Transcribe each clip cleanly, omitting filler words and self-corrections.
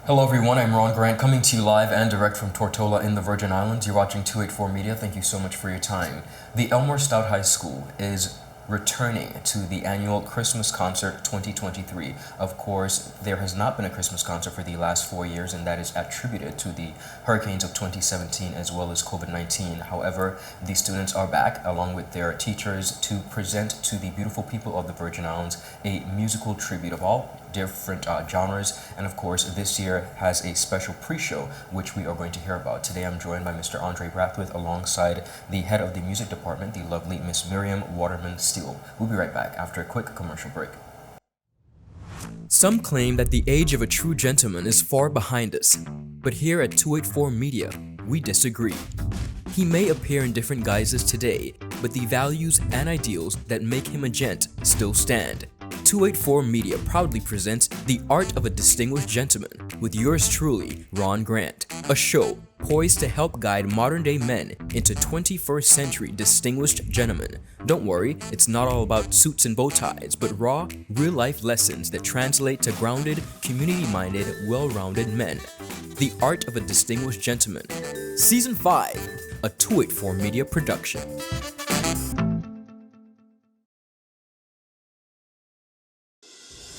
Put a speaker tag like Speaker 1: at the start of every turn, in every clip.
Speaker 1: Hello everyone, I'm Ron Grant coming to you live and direct from Tortola in the Virgin Islands. You're watching 284 Media. Thank you so much for your time. The Elmore Stoutt High School is returning to the annual Christmas Concert 2023. Of course, there has not been a Christmas concert for the last 4 years, and that is attributed to the hurricanes of 2017 as well as COVID-19. However, the students are back along with their teachers to present to the beautiful people of the Virgin Islands a musical tribute of all different genres, and of course this year has a special pre-show which we are going to hear about. Today I'm joined by Mr. Andre Brathwaite alongside the head of the music department, the lovely Miss Miriam Waterman-Steele. We'll be right back after a quick commercial break. Some claim that the age of a true gentleman is far behind us, but here at 284 Media, we disagree. He may appear in different guises today, but the values and ideals that make him a gent still stand. 284 Media proudly presents The Art of a Distinguished Gentleman with yours truly, Ron Grant, a show poised to help guide modern-day men into 21st century distinguished gentlemen. Don't worry, it's not all about suits and bow ties, but raw, real-life lessons that translate to grounded, community-minded, well-rounded men. The Art of a Distinguished Gentleman, Season 5, a 284 Media production.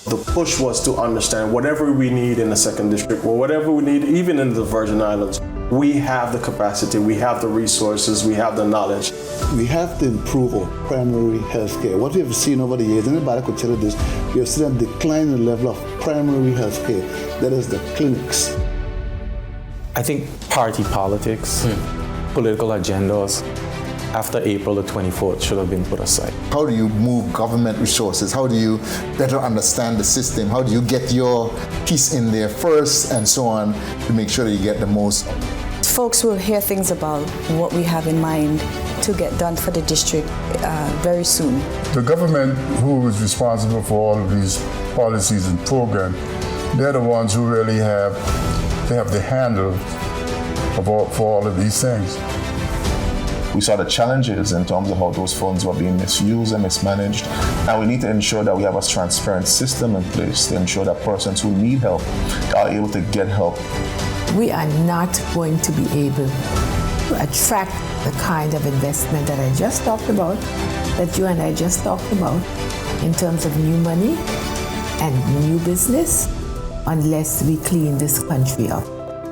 Speaker 2: The push was to understand whatever we need in the second district or whatever we need even in the Virgin Islands, we have the capacity, we have the resources, we have the knowledge.
Speaker 3: We have to improve our primary health care. What we have seen over the years, anybody could tell you this, we have seen a decline in the level of primary health care. That is the clinics.
Speaker 4: I think party politics, political agendas, after April the 24th should have been put aside.
Speaker 5: How do you move government resources? How do you better understand the system? How do you get your piece in there first and so on to make sure that you get the most?
Speaker 6: Folks will hear things about what we have in mind to get done for the district very soon.
Speaker 7: The government who is responsible for all of these policies and programs, they're the ones who really have the handle for all of these things.
Speaker 8: We saw the challenges in terms of how those funds were being misused and mismanaged, and we need to ensure that we have a transparent system in place to ensure that persons who need help are able to get help.
Speaker 9: We are not going to be able to attract the kind of investment that I just talked about, that you and I just talked about, in terms of new money and new business, unless we clean this country up.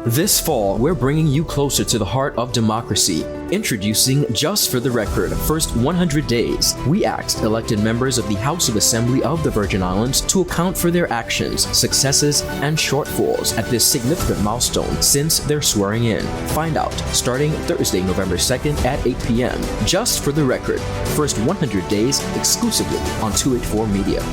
Speaker 1: This fall, we're bringing you closer to the heart of democracy. Introducing Just for the Record, First 100 Days. We asked elected members of the House of Assembly of the Virgin Islands to account for their actions, successes, and shortfalls at this significant milestone since their swearing in. Find out starting Thursday, November 2nd at 8 p.m. Just for the Record, First 100 Days exclusively on 284 Media.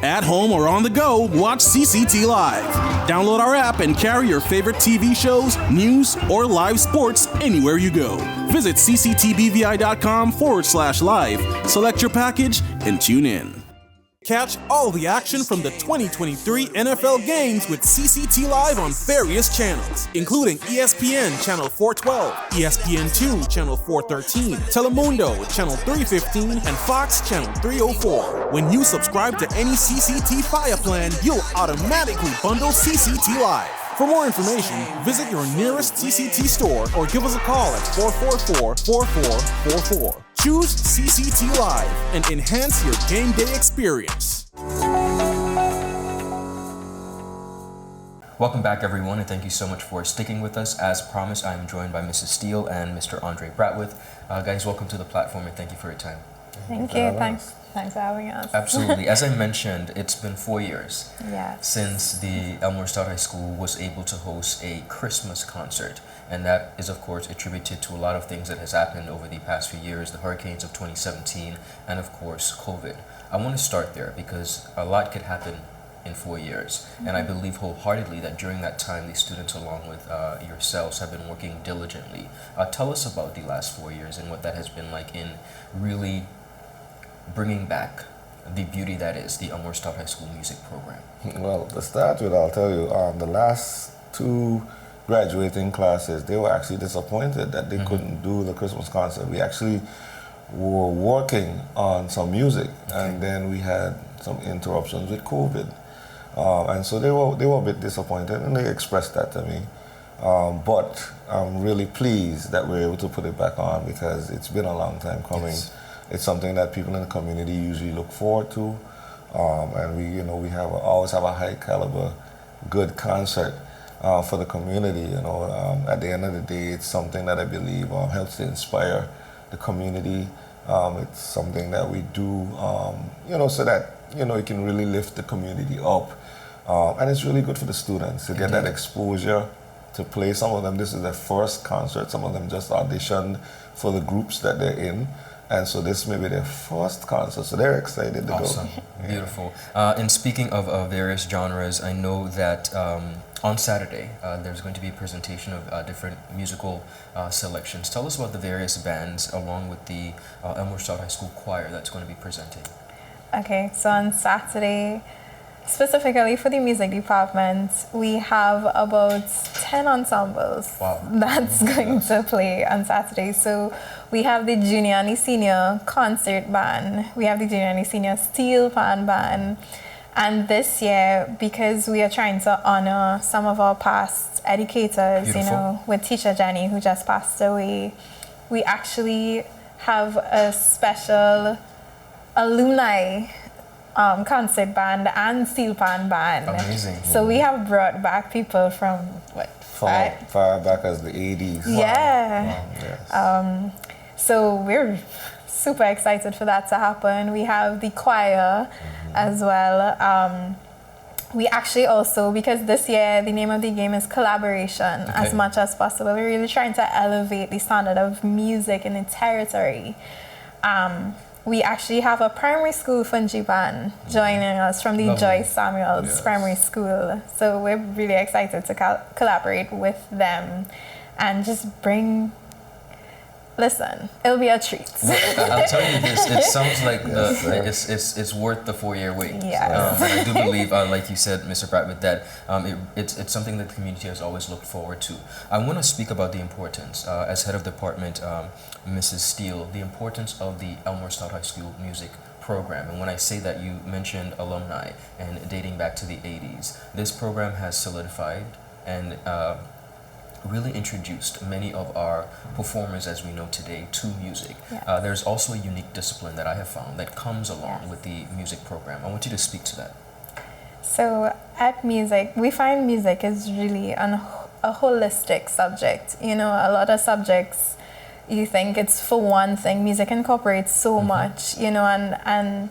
Speaker 10: At home or on the go, watch CCT Live. Download our app and carry your favorite TV shows, news, or live sports anywhere you go. Visit cctbvi.com/live, select your package, and tune in. Catch all the action from the 2023 NFL games with CCT Live on various channels, including ESPN Channel 412, ESPN2 Channel 413, Telemundo Channel 315, and Fox Channel 304. When you subscribe to any CCT Fire plan, you'll automatically bundle CCT Live. For more information, visit your nearest CCT store or give us a call at 444-4444. Choose CCT Live and enhance your game day experience.
Speaker 1: Welcome back, everyone, and thank you so much for sticking with us. As promised, I'm joined by Mrs. Steele and Mr. Andre Brathwaite. Guys, welcome to the platform, and thank you for your time.
Speaker 11: Thank you. Thanks for having us.
Speaker 1: Absolutely. As I mentioned, it's been 4 years since the Elmore Stoutt High School was able to host a Christmas concert. And that is, of course, attributed to a lot of things that has happened over the past few years, the hurricanes of 2017, and of course, COVID. I want to start there because a lot could happen in 4 years. And I believe wholeheartedly that during that time, the students, along with yourselves, have been working diligently. Tell us about the last 4 years and what that has been like in really bringing back the beauty that is the Elmore Stoutt High School music program.
Speaker 8: Well, to start with, I'll tell you, the last two graduating classes, they were actually disappointed that they couldn't do the Christmas concert. We actually
Speaker 12: were working on some music, and then we had some interruptions with COVID, and so they were a bit disappointed, and they expressed that to me. But I'm really pleased that we're able to put it back on because it's been a long time coming. Yes. It's something that people in the community usually look forward to, and we always have a high caliber, good concert for the community. At the end of the day, it's something that I believe helps to inspire the community. It's something that we do, so that it can really lift the community up, and it's really good for the students to get that exposure to play. Some of them, this is their first concert. Some of them just auditioned for the groups that they're in. And so this may be their first concert, so they're excited to go.
Speaker 1: Awesome, beautiful. And speaking of various genres, I know that on Saturday there's going to be a presentation of different musical selections. Tell us about the various bands along with the Elmore Stoutt High School choir that's going to be presenting.
Speaker 11: Okay, so on Saturday, specifically for the music department, we have about 10 ensembles that's going to play on Saturday. So we have the junior and the senior concert band, we have the junior and the senior steel pan band, and this year, because we are trying to honor some of our past educators, with teacher Jenny, who just passed away, we actually have a special alumni concert band and steel pan band.
Speaker 1: Amazing.
Speaker 11: So we have brought back people from
Speaker 12: far back as the 80s.
Speaker 11: Yeah.
Speaker 12: Wow, yes.
Speaker 11: So we're super excited for that to happen. We have the choir as well. We actually also, because this year the name of the game is collaboration as much as possible. We're really trying to elevate the standard of music in the territory. We actually have a primary school fungi band joining us from the Joyce Samuels Primary School. So we're really excited to collaborate with them and just bring... Listen, it'll be a treat.
Speaker 1: I'll tell you this, it sounds like it's worth the 4-year wait.
Speaker 11: Yes.
Speaker 1: And I do believe, like you said, Mr. Bradwood, that it's something that the community has always looked forward to. I want to speak about the importance, as head of department, Mrs. Steele, the importance of the Elmore Stoutt High School music program. And when I say that, you mentioned alumni and dating back to the 80s. This program has solidified and really introduced many of our performers as we know today to music. Yeah. There's also a unique discipline that I have found that comes along with the music program. I want you to speak to that.
Speaker 11: So at music, we find music is really a holistic subject. A lot of subjects, you think it's for one thing. Music incorporates so much, and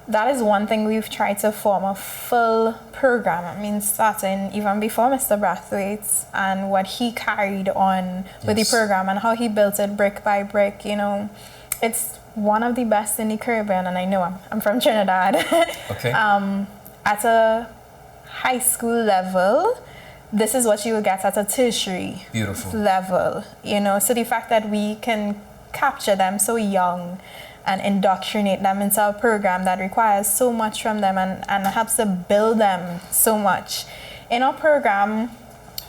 Speaker 11: that is one thing we've tried to form a full program. I mean, starting even before Mr. Brathwaite and what he carried on with the program and how he built it brick by brick. It's one of the best in the Caribbean, and I know I'm from Trinidad.
Speaker 1: Okay.
Speaker 11: At a high school level, this is what you will get at a tertiary level. So the fact that we can capture them so young and indoctrinate them into a program that requires so much from them and helps to build them so much. In our program,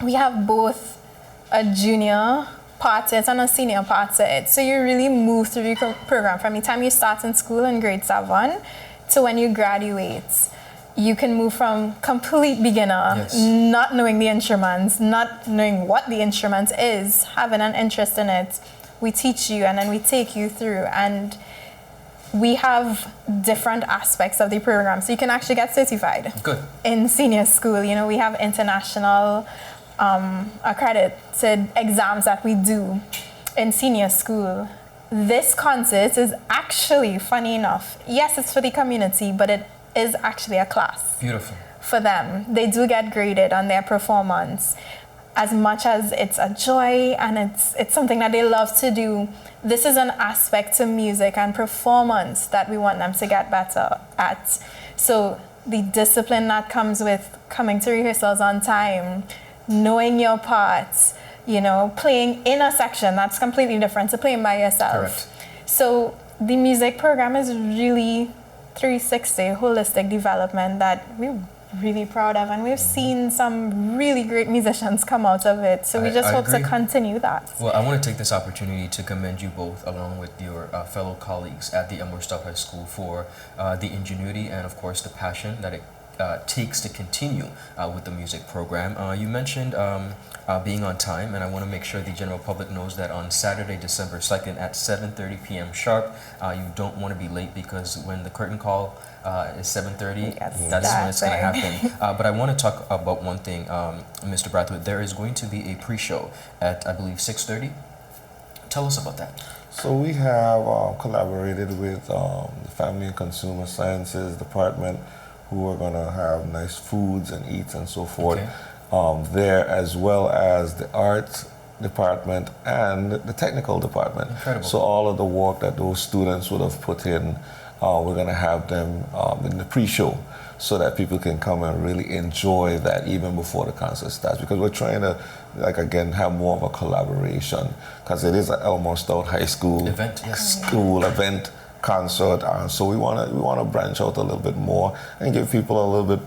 Speaker 11: we have both a junior part to it and a senior part to it. So you really move through the program from the time you start in school in grade 7 to when you graduate. You can move from complete beginner, not knowing the instruments, not knowing what the instrument is, having an interest in it. We teach you and then we take you through, and we have different aspects of the program. So you can actually get certified in senior school. We have international accredited exams that we do in senior school. This concert is actually, funny enough, yes, it's for the community, but it is actually a class.
Speaker 1: Beautiful.
Speaker 11: For them. They do get graded on their performance. As much as it's a joy and it's something that they love to do, this is an aspect to music and performance that we want them to get better at. So the discipline that comes with coming to rehearsals on time, knowing your parts, playing in a section, that's completely different to playing by yourself.
Speaker 1: Correct.
Speaker 11: So the music program is really 360 holistic development that we really proud of, and we've seen some really great musicians come out of it. So we just hope to continue that.
Speaker 1: Well, I want to take this opportunity to commend you both, along with your fellow colleagues at the Elmore Stoutt High School, for the ingenuity and, of course, the passion that it takes to continue with the music program. You mentioned being on time, and I want to make sure the general public knows that on Saturday, December 2nd at 7:30 p.m. sharp, you don't want to be late, because when the curtain call is 7:30, that's when it's going to happen. But I want to talk about one thing, Mr. Brathwaite. There is going to be a pre-show at, I believe, 6:30. Tell us about that.
Speaker 12: So we have collaborated with the Family and Consumer Sciences Department, who are going to have nice foods and eats and so forth there, as well as the arts department and the technical department.
Speaker 1: Incredible.
Speaker 12: So all of the work that those students would have put in, we're going to have them in the pre-show, so that people can come and really enjoy that even before the concert starts, because we're trying to, like, again, have more of a collaboration, because it is an Elmore Stoutt High School
Speaker 1: event,
Speaker 12: school event concert, so we want to branch out a little bit more and give people a little bit,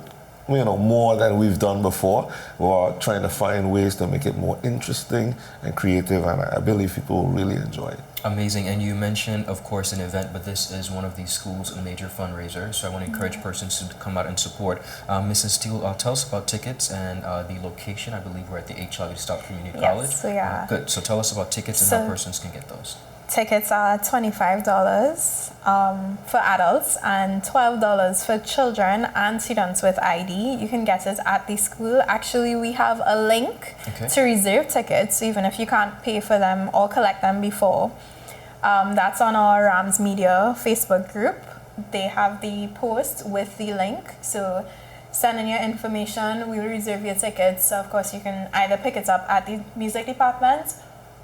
Speaker 12: more than we've done before. We're trying to find ways to make it more interesting and creative, and I believe people will really enjoy it.
Speaker 1: Amazing. And you mentioned, of course, an event, but this is one of the school's major fundraisers, so I want to encourage persons to come out and support. Mrs. Steele, tell us about tickets and the location. I believe we're at the Stoutt Community College.
Speaker 11: Yes, we are.
Speaker 1: Good. So tell us about tickets and how persons can get those.
Speaker 11: Tickets are $25 for adults and $12 for children and students with ID. You can get it at the school. Actually, we have a link to reserve tickets, even if you can't pay for them or collect them before. That's on our Rams Media Facebook group. They have the post with the link. So send in your information, we'll reserve your tickets. So of course, you can either pick it up at the music department,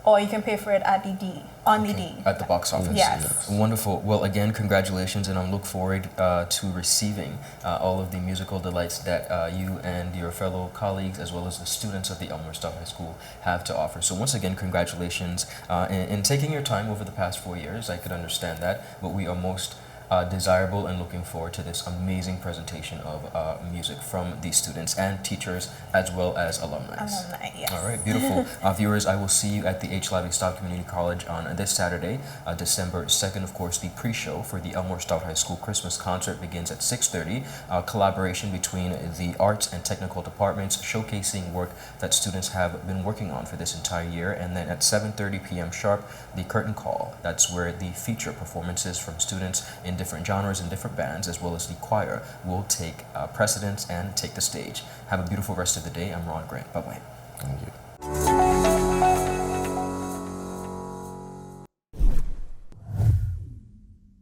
Speaker 11: or you can pay for it at the D, at
Speaker 1: the box office.
Speaker 11: Yes.
Speaker 1: Wonderful. Well, again, congratulations, and I look forward to receiving all of the musical delights that you and your fellow colleagues, as well as the students of the Elmore Stoutt High School, have to offer. So once again, congratulations in taking your time over the past 4 years. I could understand that, but we are most desirable and looking forward to this amazing presentation of music from the students and teachers, as well as alumni.
Speaker 11: Yes.
Speaker 1: All right, beautiful. Viewers, I will see you at the Stoutt Community College on this Saturday, December 2nd. Of course, the pre-show for the Elmore Stoutt High School Christmas concert begins at 6:30. Collaboration between the arts and technical departments, showcasing work that students have been working on for this entire year. And then at 7:30 p.m. sharp, the curtain call. That's where the feature performances from students in different genres and different bands, as well as the choir, will take precedence and take the stage. Have a beautiful rest of the day. I'm Ron Grant. Bye-bye.
Speaker 12: Thank you.